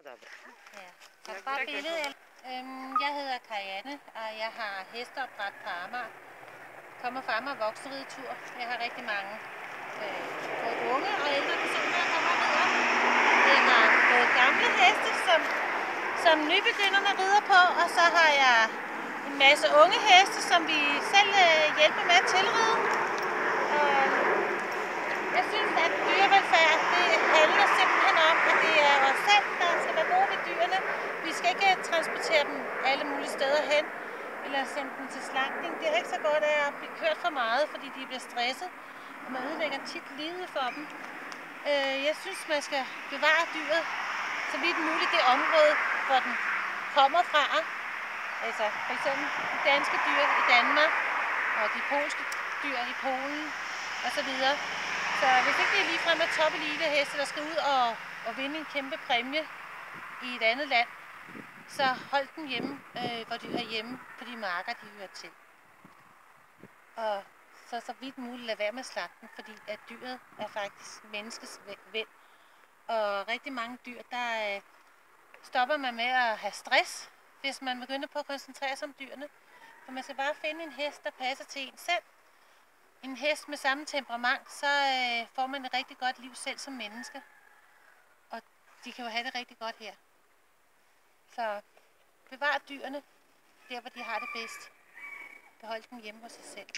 Ja. Så bare billedet. Jeg hedder Karianne, og jeg har hesteopdræt på Amager. Kommer fra Amager voksenridetur. Jeg har rigtig mange både unge og ældre personer, der kommer og rider. Jeg har både gamle heste, som nybegynderne rider på, og så har jeg en masse unge heste, som vi selv hjælper med at tilride. Jeg synes, at dyrevelfærd, det handler simpelthen om, at det er os selv, der skal være gode ved dyrene. Vi skal ikke transportere dem alle mulige steder hen, eller sende dem til slagtning. Det er ikke så godt at blive kørt for meget, fordi de bliver stresset, og man ødelægger tit livet for dem. Jeg synes, man skal bevare dyret så vidt muligt det område, hvor den kommer fra. Altså for eksempel de danske dyr i Danmark, og de polske dyr i Polen osv. Så hvis ikke det er ligefrem med top-elite-heste, der skal ud og vinde en kæmpe præmie i et andet land, så hold dem hjemme, hvor de hører hjemme på de marker, de hører til. Og så vidt muligt lade være med slagten, fordi at dyret er faktisk menneskets ven. Og rigtig mange dyr, der stopper man med at have stress, hvis man begynder på at koncentrere sig om dyrene. For man skal bare finde en hest, der passer til en selv. En hest med samme temperament, så får man et rigtig godt liv selv som menneske. Og de kan jo have det rigtig godt her. Så bevar dyrene der, hvor de har det bedst. Behold dem hjemme hos sig selv.